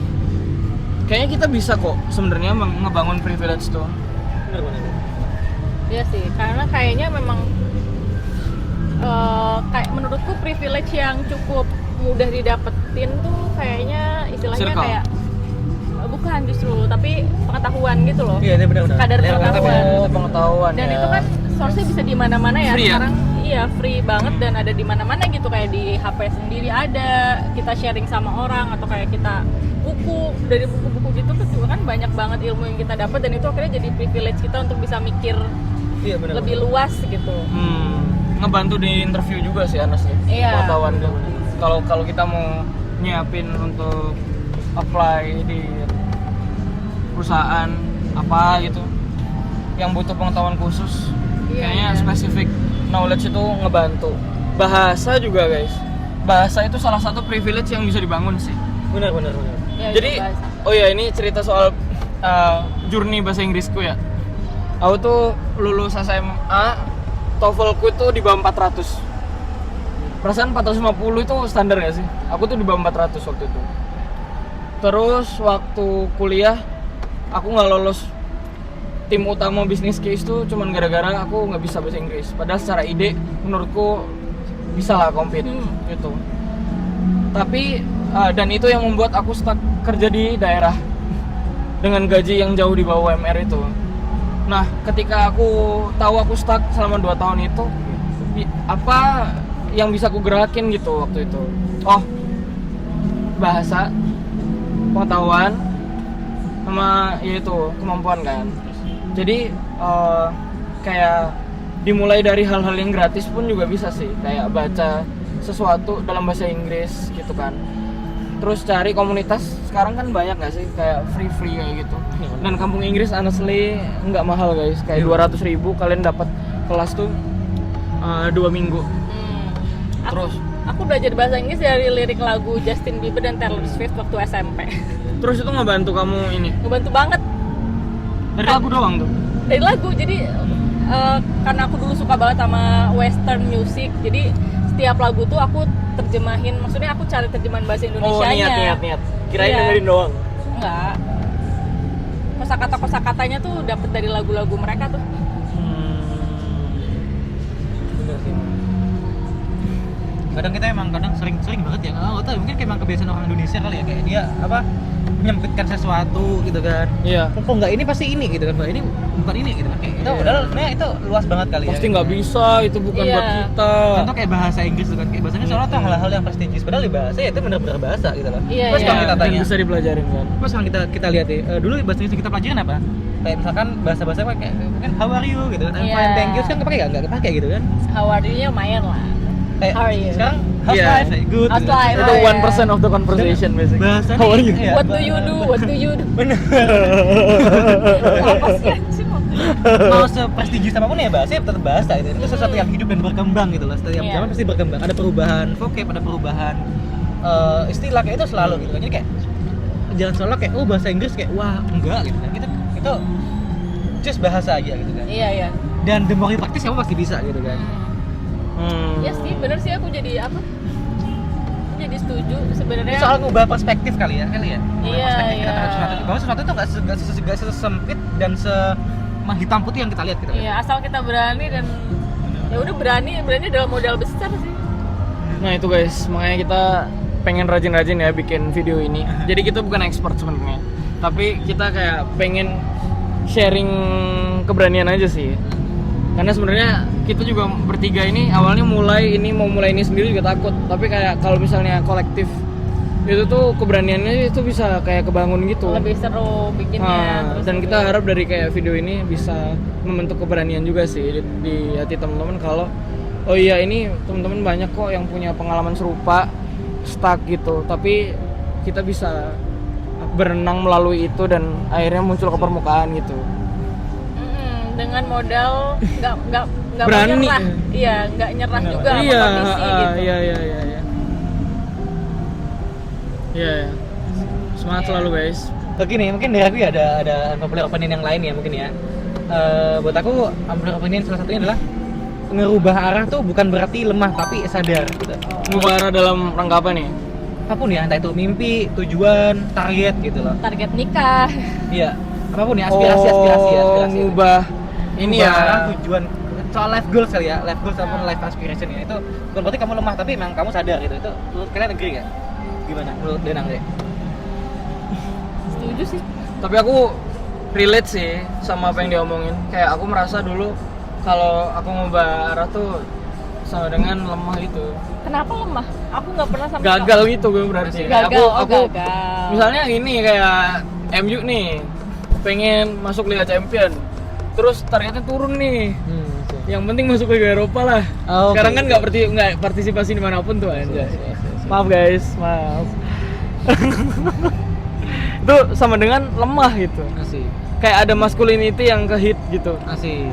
Kayaknya kita bisa kok sebenarnya ngebangun privilege tuh. Benar. Iya sih, karena kayaknya memang kayak menurutku privilege yang cukup mudah didapetin tuh kayaknya istilahnya Circle. kayak bukan justru, tapi pengetahuan gitu loh. Iya, benar. Kadar pengetahuan. Pengetahuan Dan ya. itu kan source-nya bisa di mana-mana ya. Free ya? Sekarang iya free banget dan ada di mana-mana gitu, kayak di HP sendiri ada, kita sharing sama orang atau kayak kita buku, dari buku-buku gitu tuh juga kan banyak banget ilmu yang kita dapat, dan itu akhirnya jadi privilege kita untuk bisa mikir Iya, benar. lebih luas gitu. Ngebantu di interview juga sih Anas ya. Iya. Pengetahuan tuh. Kalau kita mau nyiapin untuk apply di perusahaan apa gitu yang butuh pengetahuan khusus, kayaknya spesifik knowledge itu ngebantu. Bahasa juga guys, bahasa itu salah satu privilege yang bisa dibangun sih. Benar. Ya, Jadi itu bahasa. oh ya, ini cerita soal journey bahasa Inggrisku ya. Aku tuh lulus SMA, TOEFL-ku itu di bawah 400. Perasaan 450 itu standar gak sih? Aku tuh di bawah 400 waktu itu. Terus waktu kuliah aku nggak lolos tim utama bisnis case tuh cuman gara-gara aku nggak bisa bahasa Inggris. Padahal secara ide menurutku bisa lah compete gitu. Tapi dan itu yang membuat aku stuck kerja di daerah dengan gaji yang jauh di bawah UMR itu. Nah, ketika aku tahu aku stuck selama 2 tahun itu, apa yang bisa aku gerakin gitu waktu itu? Oh, bahasa, pengetahuan, sama yaitu kemampuan kan. Jadi kayak dimulai dari hal-hal yang gratis pun juga bisa sih, kayak baca sesuatu dalam bahasa Inggris gitu kan. Terus cari komunitas, sekarang kan banyak gak sih kayak free kayak gitu. Dan kampung Inggris honestly nggak mahal guys, kayak 200.000 kalian dapat kelas tuh 2 minggu. Terus aku belajar bahasa Inggris dari lirik lagu Justin Bieber dan Taylor Swift waktu SMP. terus itu ngebantu kamu ini Ngebantu banget dari lagu doang tuh. dari lagu. Jadi karena aku dulu suka banget sama western music, jadi setiap lagu tuh aku terjemahin, maksudnya aku cari terjemahan bahasa Indonesianya. Niat kirain Iya. dengerin doang. Enggak, kosakata-kosakatanya tuh dapet dari lagu-lagu mereka tuh. Benar sih. Kadang kita emang sering banget ya, nggak tahu mungkin kayak emang kebiasaan orang Indonesia kali ya, kayak dia menyempitkan sesuatu gitu kan. Iya. Kok nggak ini pasti ini gitu kan, Mbak, ini bukan ini gitu kan, kayak itu padahal sebenarnya itu luas banget kali ya. Pasti nggak bisa, itu bukan Iya. buat kita. Contoh kayak bahasa Inggris tuh kan, kayak bahasanya soalnya tuh hal-hal yang prestigious, padahal di bahasa ya itu benar-benar bahasa gitu loh. Iya, Terus iya. kalau kita Dan tanya, bisa dipelajarin kan. terus kalau kita lihat deh, dulu bahasa Inggris yang kita pelajarin apa? Kayak misalkan bahasa-bahasa kayak mungkin how are you gitu kan, I'm Iya. fine thank you, sekarang nggak kepake gitu kan. How are you-nya lumayan lah. Kayak How are you? sekarang how's Iya. life? Good. How's gitu. life? Itu Oh, iya. 1% of the conversation basically. Bahasanya How are you? iya, What do you do? What do you do? Bener. Apa sih anjing? Mau seprestigius apapun ya bahasa ya tetap bahasa itu. Itu sesuatu yang hidup dan berkembang gitu loh. Setiap Iya. zaman pasti berkembang. Ada perubahan vocab, ada perubahan istilah kayak itu selalu gitu kan. Jadi kayak jangan selalu kayak bahasa Inggris kayak wah enggak gitu kan. Itu just bahasa aja gitu kan. Iya, iya. Dan the more you practice kamu pasti bisa gitu kan. Iya sih, bener sih, aku jadi apa? Jadi setuju sebenarnya. Ini soal ngubah perspektif kali ya. Ngubah Iya, perspektif kita iya. terhadap sesuatu. Bahwa sesuatu itu nggak sesempit dan hitam putih yang kita lihat gitu. Iya, asal kita berani dan ya udah berani dalam modal besar sih. Nah itu guys, makanya kita pengen rajin-rajin ya bikin video ini. Jadi kita bukan expert sebenarnya, tapi kita kayak pengen sharing keberanian aja sih. Karena sebenarnya kita juga bertiga ini awalnya mau mulai ini sendiri juga takut. Tapi kayak kalau misalnya kolektif itu tuh keberaniannya itu bisa kayak kebangun gitu. Lebih seru bikinnya. Terus Dan lebih- kita harap dari kayak video ini bisa membentuk keberanian juga sih di hati teman-teman kalau oh iya ini teman-teman banyak kok yang punya pengalaman serupa stuck gitu, tapi kita bisa berenang melalui itu dan akhirnya muncul ke permukaan gitu. dengan modal nggak mau Berani. nyerah. Iya, nggak nyerah juga sama Iya, kondisi gitu. iya. Iya. Semangat Iya. selalu guys. Oke nih, mungkin dari aku ya ada unpopular opinion yang lain ya mungkin ya. Buat aku unpopular opinion salah satunya adalah ngerubah arah tuh bukan berarti lemah tapi sadar gitu. Ngubah arah dalam rangka apa nih? Apapun ya, entah itu mimpi, tujuan, target gitu loh. Target nikah. Iya, apapun ya, aspirasi. Ngubah ini Ngubah arah, ya. tujuan soal life goals kali ya, life goals sama life aspiration ya. Itu bukan berarti kamu lemah tapi memang kamu sadar gitu. Itu menurut kalian agree gak? Gimana menurut Denang deh? Setuju sih. Tapi aku relate sih sama apa yang dia omongin. Kayak aku merasa dulu kalau aku ngubah arah tuh sama dengan lemah gitu. Kenapa lemah? Aku nggak pernah sampai Gagal gitu gue berarti. Gagal, aku gagal. misalnya gini kayak MU nih pengen masuk Liga Champion. Terus targetnya turun nih. Yang penting masuk Liga Eropa lah. Oh, Sekarang oke. kan nggak partisipasi dimanapun tuh anjay. Iya. Maaf guys, maaf. Itu sama dengan lemah gitu. Asik. Kayak ada masculinity yang ke hit gitu. Asik.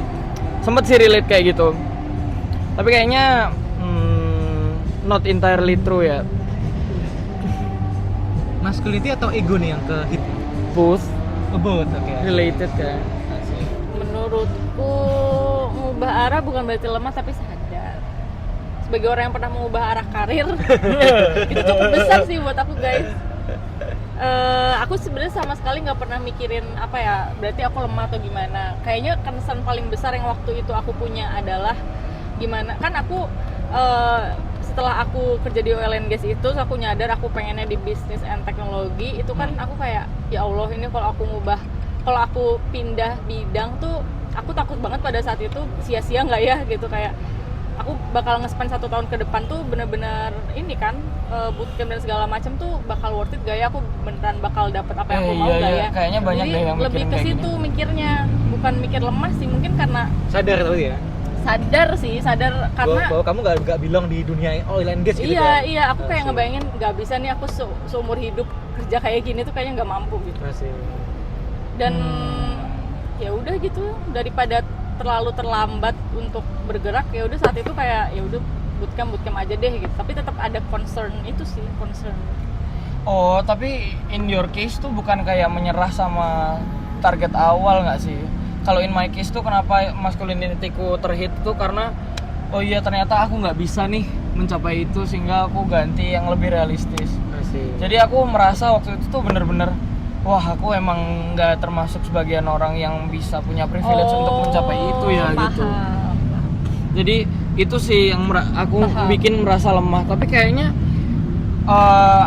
Sempet sih relate kayak gitu. Tapi kayaknya not entirely true ya. Masculinity atau ego nih yang ke hit? Both Both, oke. related kan. Asik. Menurutku mengubah arah bukan berarti lemah tapi sadar. Sebagai orang yang pernah mengubah arah karir, itu cukup besar sih buat aku guys. Aku sebenarnya sama sekali nggak pernah mikirin apa ya, berarti aku lemah atau gimana. Kayaknya concern paling besar yang waktu itu aku punya adalah gimana, kan aku setelah aku kerja di oil and gas itu, terus aku nyadar aku pengennya di bisnis and teknologi. Itu kan aku kayak, ya Allah ini kalau aku pindah bidang tuh, aku takut banget pada saat itu sia-sia nggak ya gitu, kayak aku bakal nge-spend 1 tahun ke depan tuh bener-bener ini kan, bootcamp dan segala macam tuh bakal worth it gak ya, aku beneran bakal dapet apa yang aku mau gak ya. Kayaknya banyak Jadi deh yang lebih mikirin ke kayak situ gini. mikirnya, bukan mikir lemah sih, mungkin karena Sadar tadi ya? sadar karena Bahwa kamu nggak bilang di dunia oil and gas gitu kan? iya aku kayak ngebayangin nggak bisa nih aku seumur hidup kerja kayak gini tuh kayaknya nggak mampu gitu. Masih. Dan ya udah gitu, daripada terlalu terlambat untuk bergerak, ya udah saat itu kayak ya udah bootcamp aja deh gitu. Tapi tetap ada concern itu sih, concern. Oh, tapi in your case tuh bukan kayak menyerah sama target awal nggak sih? Kalau in my case tuh kenapa masculinity-ku terhit tuh karena oh iya ternyata aku nggak bisa nih mencapai itu, sehingga aku ganti yang lebih realistis. Masih. Jadi aku merasa waktu itu tuh bener-bener wah aku emang nggak termasuk sebagian orang yang bisa punya privilege untuk mencapai itu ya paham. gitu. Jadi itu sih yang aku Paham. bikin merasa lemah. Tapi kayaknya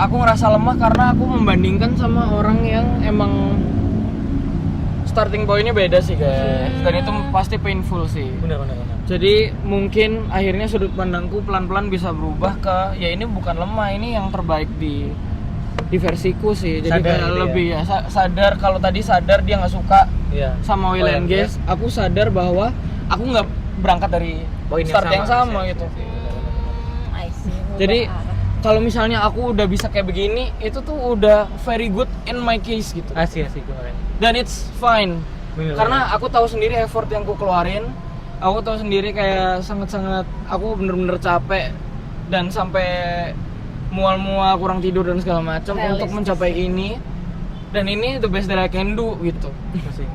aku ngerasa lemah karena aku membandingkan sama orang yang emang starting point-nya beda sih guys. Dan itu pasti painful sih. Benar. Jadi mungkin akhirnya sudut pandangku pelan-pelan bisa berubah ke ya ini bukan lemah, ini yang terbaik di versiku sih. Jadi Sadar kayak gitu ya? lebih ya sadar. Kalau tadi sadar dia nggak suka Iya. sama oil and gas, aku sadar bahwa aku nggak berangkat dari Poin start yang sama gitu. I see. Jadi Ngubah arah. kalau misalnya aku udah bisa kayak begini, itu tuh udah very good in my case gitu. Asik kemarin. Dan it's fine. Bener. Karena aku tahu sendiri effort yang aku keluarin. Aku tahu sendiri kayak sangat-sangat aku bener-bener capek dan sampai mual-mual, kurang tidur dan segala macam untuk Realistis. mencapai ini. Dan ini the best that I can do gitu. Masih.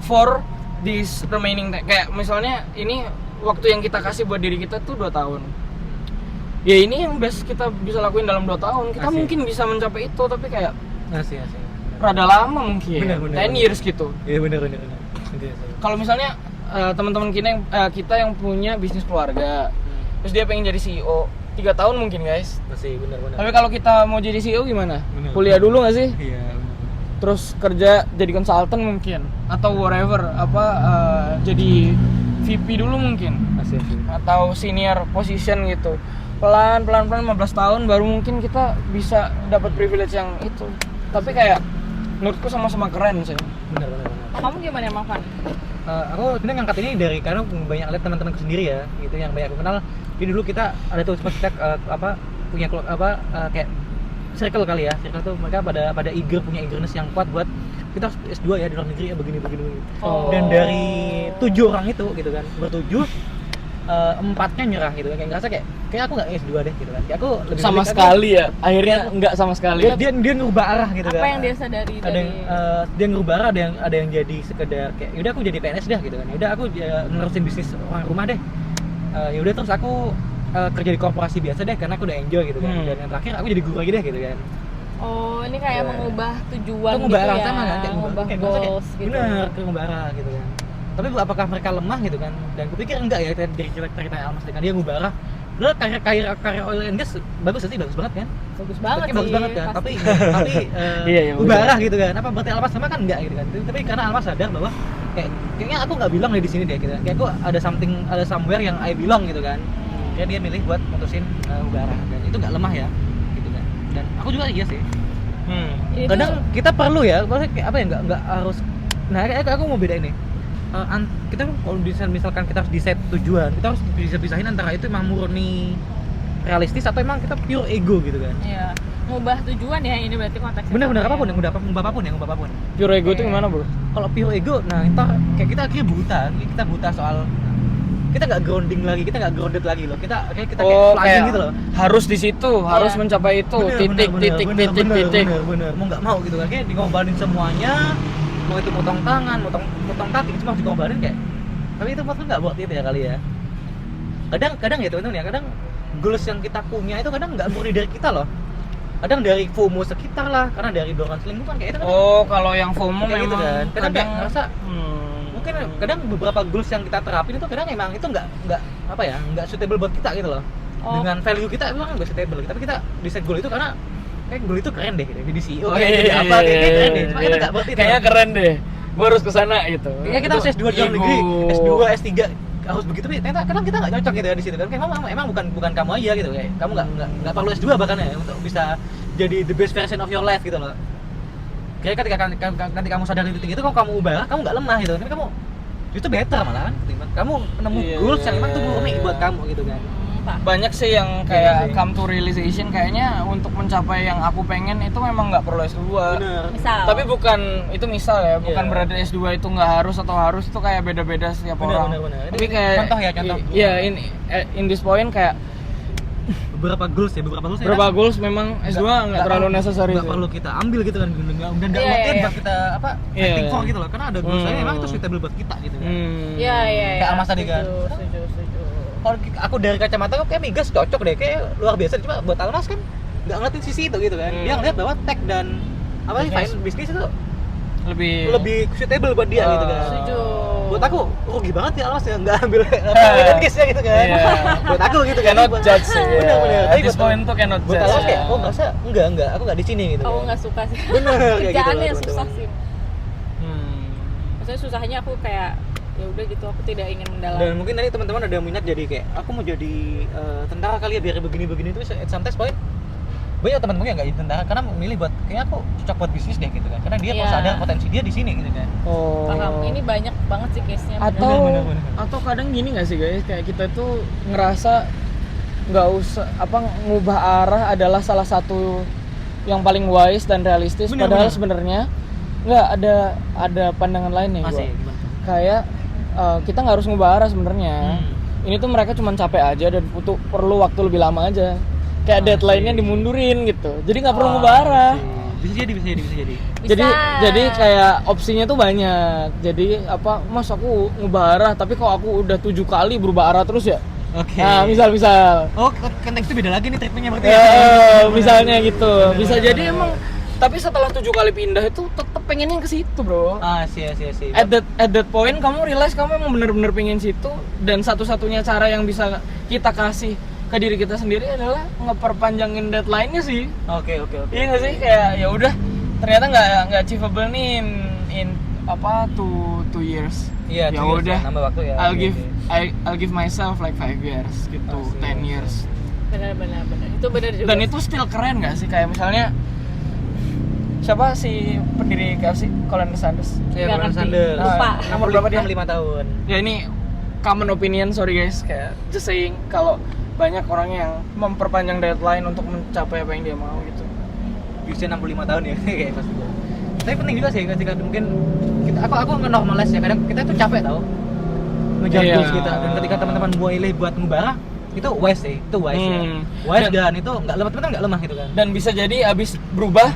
For this remaining kayak misalnya ini waktu yang kita kasih buat diri kita tuh 2 tahun. Ya ini yang best kita bisa lakuin dalam 2 tahun. Kita Asik. mungkin bisa mencapai itu, tapi kayak Asik. rada lama mungkin. Bener. 10 years gitu. Iya benar. Iya. Kalau misalnya teman-teman kita yang punya bisnis keluarga, terus dia pengen jadi CEO 3 tahun mungkin guys. Masih benar. Tapi kalau kita mau jadi CEO gimana? Bener. Kuliah dulu nggak sih? Iya benar. Terus kerja jadi konsultan mungkin, atau whatever jadi VP dulu mungkin, Asik. atau senior position gitu. Pelan 15 tahun baru mungkin kita bisa dapat privilege yang itu. Tapi kayak menurutku sama-sama keren sih. Benar. Kamu gimana Mavan? Aku sebenarnya ngangkat ini dari karena banyak lihat teman-temanku sendiri ya, gitu yang banyak aku kenal. Jadi dulu kita ada tuh sempat kita punya kayak circle kali ya. Circle tuh mereka pada punya eagerness yang kuat buat kita harus S2 ya di luar negeri ya begini. Oh. Dan dari 7 orang itu gitu kan, bertujuh, 4-nya nyerah gitu kan, kayak ngerasa kayak aku nggak S2 deh gitu kan, kayak aku lebih Sama baik aku- sekali ya. Akhirnya nggak sama sekali. dia ngubah arah gitu Apa kan. yang dia sadari Ada yang dia ngubah arah, ada yang jadi sekedar kayak yaudah aku jadi PNS dah gitu kan, yaudah aku nerusin bisnis orang rumah deh, yaudah terus aku kerja di korporasi biasa deh karena aku udah enjoy gitu kan, dan yang terakhir aku jadi guru lagi deh gitu kan. Oh, ini kayak Ya. mengubah tujuan Itu gitu ngubah arah ya, sama kan, kayak ngubah kayak ngerasa goals gitu. bener, ke ngubah arah gitu kan. Tapi apakah mereka lemah gitu kan? Dan kupikir enggak ya, dari cerita Almas dengan dia ngubah arah. Udah karir oil and gas bagus sih, bagus banget kan? Bagus banget Bagus sih, banget kan? pasti. Tapi Iya, ubah bagus. arah gitu kan? Apa berarti Almas sama kan enggak gitu kan? Tapi karena Almas sadar bahwa kayaknya aku nggak bilang di sini deh gitu kan. Kayak aku ada somewhere yang I belong gitu kan. Kayak dia milih buat mutusin ubah arah, dan itu nggak lemah ya gitu kan. Dan aku juga iya sih. Ini Kadang tuh- kita perlu ya, maksudnya kayak apa ya, nggak harus. Nah, kayak aku mau beda ini. Kita kalau misalkan kita harus decide tujuan, kita harus bisa pisahin antara itu emang murni realistis atau emang kita pure ego gitu kan. Iya, ngubah tujuan ya, ini berarti konteksnya. Bener-bener sama apapun ya. yang ngubah apapun. Pure ego itu gimana, Bro? Kalau pure ego, nah ntar kayak kita akhirnya buta soal kita nggak grounding lagi, kita nggak grounded lagi loh. Kita kayak Oh, flying kayak gitu loh. harus di situ, harus Iya. mencapai itu, titik. Bener, mau nggak mau gitu kan, kayak digombalin semuanya, mau itu potong tangan, potong kaki, cuma harus digombalin kayak. Tapi itu maksudnya nggak buat itu ya kali ya. Kadang ya teman-teman ya, kadang goals yang kita punya itu kadang nggak murni dari kita loh. Kadang dari FOMO sekitar lah, karena dari dorongan selingkuhan kayak itu kan. Oh, kalau yang FOMO Kayak gitu memang kan. Kadang kayak ngerasa, hmm. mungkin kadang beberapa goals yang kita terapin itu kadang emang itu nggak apa ya, nggak suitable buat kita gitu loh. Oh. Dengan value kita emang nggak suitable, tapi kita decide goal itu karena kayak goal itu keren deh gitu. Jadi CEO Oh, kayak iya, jadi iya, apa kayak iya, keren deh, iya, cuma kita nggak buat itu. Kayaknya keren deh. Gua harus ke sana gitu. Kayaknya kita harus S2 di luar negeri, S2, S3 harus begitu, tapi ternyata kadang kita nggak cocok gitu ya di situ kan. Kayak emang bukan kamu aja gitu, kayak kamu nggak perlu S2 bahkan ya untuk bisa jadi the best version of your life gitu loh. Kayak ketika nanti kamu sadar di titik itu, kalau kamu ubah, kamu nggak lemah gitu. Tapi kamu itu better malah kan, ketimbang kamu nemu Iya, goals yang iya, emang tuh iya, murni iya. buat kamu gitu kan. Banyak sih yang Iya kayak sih. come to realization, kayaknya untuk mencapai yang aku pengen itu memang nggak perlu S2. Bener. Misal. Tapi bukan itu misal ya, bukan Iya. berarti S2 itu nggak harus atau harus, itu kayak beda-beda setiap orang. Bener. Tapi Ini kayak contoh ya, contoh. Iya, in this point kayak beberapa goals beberapa goals memang S2 nggak terlalu necessary nggak sih. perlu kita ambil gitu kan, dan nggak Iya, worth it iya. buat kita Iya, fighting iya. for gitu loh, karena ada goals Hmm. emang itu suitable buat kita gitu kan. Iya. Kayak Almas tadi kan. Setuju. Kalau aku dari kacamata kok kayak migas cocok deh, kayak luar biasa, cuma buat Almas kan nggak ngeliatin sisi itu gitu kan. Dia ngeliat bahwa tech dan apa sih, bisnis itu lebih suitable buat dia gitu kan. Setuju. Buat aku rugi banget ya Almas ya nggak ambil bisnisnya gitu kan. Iya. Buat aku gitu kan. Cannot judge sih. Bener. At this point tuh cannot Buat judge. Almas kayak, ya. oh nggak enggak, aku nggak di sini gitu. Aku kan. nggak suka sih. Bener, kayak gitu Kerjaannya loh, susah teman-teman. sih. Maksudnya susahnya aku kayak ya udah gitu, aku tidak ingin mendalam. Dan mungkin nanti teman-teman ada yang minat jadi kayak aku mau jadi tentara kali ya biar begini itu, sometimes point banyak teman-teman yang nggak jadi tentara karena memilih buat kayaknya aku cocok buat bisnis deh gitu kan, karena dia Iya. sadar potensi dia di sini gitu kan. Oh. Paham. Ini banyak banget sih case-nya. Atau Bener. atau kadang gini nggak sih guys, kayak kita tuh ngerasa nggak usah ngubah arah adalah salah satu yang paling wise dan realistis, Bener, padahal bener. sebenarnya nggak ada pandangan lain nih Masih gua. gimana? Kayak kita nggak harus ngubah arah sebenarnya. Ini tuh mereka cuma capek aja dan perlu waktu lebih lama aja. Kayak deadline-nya dimundurin gitu. Jadi nggak perlu ngubah arah. Bisa jadi. Jadi kayak opsinya tuh banyak. Jadi Mas aku ngubah arah tapi kok aku udah 7 kali berubah arah terus ya. Oke. Nah, misal Oh, konteks itu beda lagi nih treatmentnya berarti. misalnya gitu. Bener, Bisa bener, jadi bener. emang, tapi setelah 7 kali pindah itu tetep pengennya ke situ, Bro. Sih. At that point kamu realize kamu emang bener-bener pengen situ, dan satu-satunya cara yang bisa kita kasih ke diri kita sendiri adalah ngeperpanjangin deadline-nya sih. Oke. Iya nggak sih, kayak ya udah ternyata nggak achievable nih in 2 years. Iya, Ya 2 years udah, ya, nambah waktu ya. I'll give myself like 5 years gitu, Asik. 10 years. Benar. Itu benar juga. Dan itu still keren nggak sih, kayak misalnya siapa si pendiri KFC, Colonel Sanders. Iya, Nggak Colonel ngerti. Sanders. Lupa. Nomor berapa dia? 65 tahun. Ya ini common opinion, sorry guys, kayak just saying kalau banyak orang yang memperpanjang deadline untuk mencapai apa yang dia mau gitu. Di usia 65 tahun ya kayak pasti. Tapi penting juga sih ketika mungkin aku nge-normalize ya, kadang kita tuh capek tau. ngejar Iya. goals kita. Dan ketika teman-teman milih buat ngubah itu wise sih, itu wise ya. Wise dan itu nggak lemah, teman-teman nggak lemah gitu kan. Dan bisa jadi abis berubah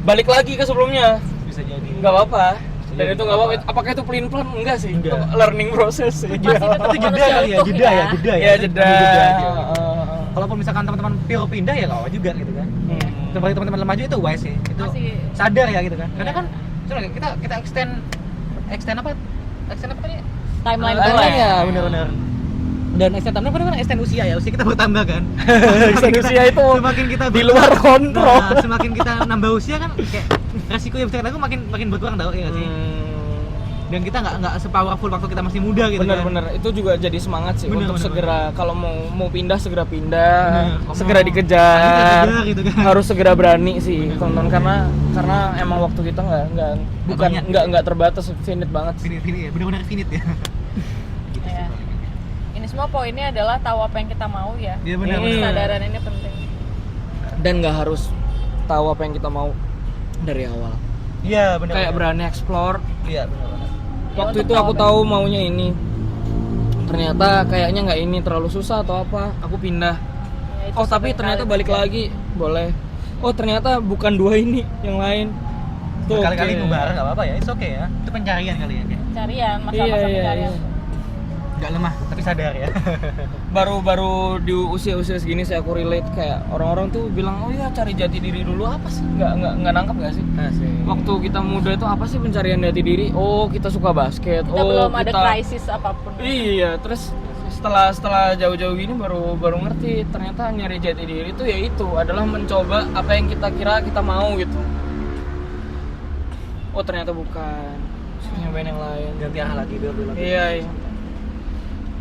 balik lagi ke sebelumnya, Bisa jadi. nggak apa-apa. Dan jadi itu nggak apa-apa. Apakah itu pelin-pelan? Enggak sih. Enggak. Itu learning process sih. Masih tetap Itu jeda manusia kali ya, utuh jeda ya, ya. jeda ya. Ya jeda. Jeda. Heeh. Kalaupun misalkan teman-teman pure pindah ya nggak apa juga gitu kan. Seperti teman-teman lemah juga itu wise sih. Itu Masih sadar ya gitu kan. Karena Iya. kan sebenarnya kita extend apa? Extend apa tadi? timeline Timeline gue. Ya, benar-benar. Dan extend timeline kan extend usia ya, usia kita bertambah kan. Extend usia itu semakin kita di luar kontrol. Nah, semakin kita nambah usia kan kayak resiko yang bisa kita lakukan makin berkurang tau ya nggak sih. Dan kita nggak sepowerful waktu kita masih muda gitu Bener-bener itu juga jadi semangat sih Bener, untuk bener, segera kalau mau pindah segera pindah, Bener. segera Kalau dikejar, mau gitu kan. harus segera berani sih teman-teman karena emang waktu kita bukan banyak. nggak terbatas, finite banget sih. Finite ya, benar-benar finite ya. Gitu sih Iya. paling. Ini semua poinnya adalah tahu apa yang kita mau ya. Iya benar. Kesadaran ini penting. Dan nggak harus tahu apa yang kita mau dari awal. Iya benar. Kayak berani explore. Iya benar. Waktu untuk itu tahu aku apa tahu maunya ini, ternyata kayaknya nggak ini, terlalu susah atau apa, aku pindah. Ya, itu Oh tapi sering ternyata kali balik terjadi. lagi boleh. Oh ternyata bukan dua ini, yang lain. Tuh, Kali-kali oke. ngebareng nggak apa-apa ya, it's okay ya. Itu pencarian kali ya. Kayak. Carian, masa-masa Iya, pencarian. iya. Nggak lemah, tapi sadar ya. Baru di usia-usia segini sih aku relate, kayak orang-orang tuh bilang oh ya cari jati diri dulu, apa sih? Nggak nangkep nggak sih? Waktu kita muda itu apa sih pencarian jati diri? Oh kita suka basket. Kita oh belum ada krisis apapun. Iya, terus setelah jauh-jauh gini baru ngerti ternyata nyari jati diri itu ya itu adalah mencoba apa yang kita kira kita mau gitu. Oh ternyata bukan. Terus nyobain yang lain. Ganti arah lagi, biar lagi. Iya, iya.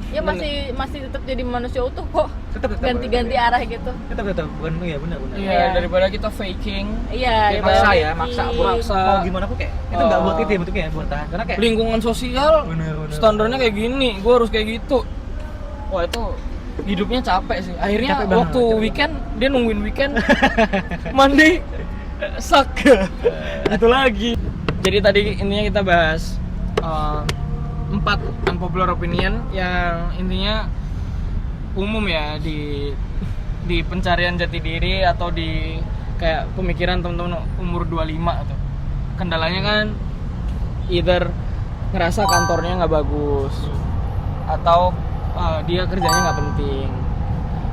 Ya masih tetap jadi manusia utuh kok. Tetap. Ganti-ganti arah gitu. Tetap. Bukan ya benar. Iya, Iya. daripada kita faking. Iya, Ya, daripada maksa ya, faking. maksa. Mau gimana pun kayak itu nggak Oh. buat itu ya bentuknya ya, buat tahan. Karena kayak Lingkungan sosial Bener. standarnya kayak gini, gue harus kayak gitu. Wah itu hidupnya capek sih. Akhirnya Capek banget, waktu capek weekend dia nungguin weekend, Monday sak itu lagi. Jadi tadi intinya kita bahas 4 unpopular opinion yang intinya umum ya di pencarian jati diri atau di kayak pemikiran teman-teman umur 25 atau kendalanya kan either ngerasa kantornya nggak bagus atau dia kerjanya nggak penting,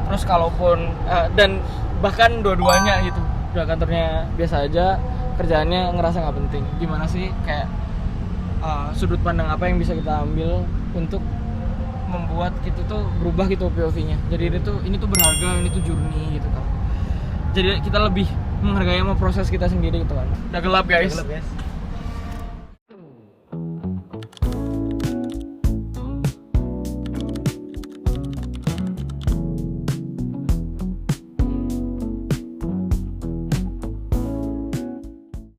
terus kalaupun dan bahkan dua-duanya gitu, udah kantornya biasa aja, kerjaannya ngerasa nggak penting. Gimana sih kayak sudut pandang apa yang bisa kita ambil untuk membuat kita tuh berubah gitu POV-nya. Jadi ini tuh berharga, ini tuh journey gitu kan. Jadi kita lebih menghargai sama proses kita sendiri gitu kan. Udah gelap guys. Gelap, guys.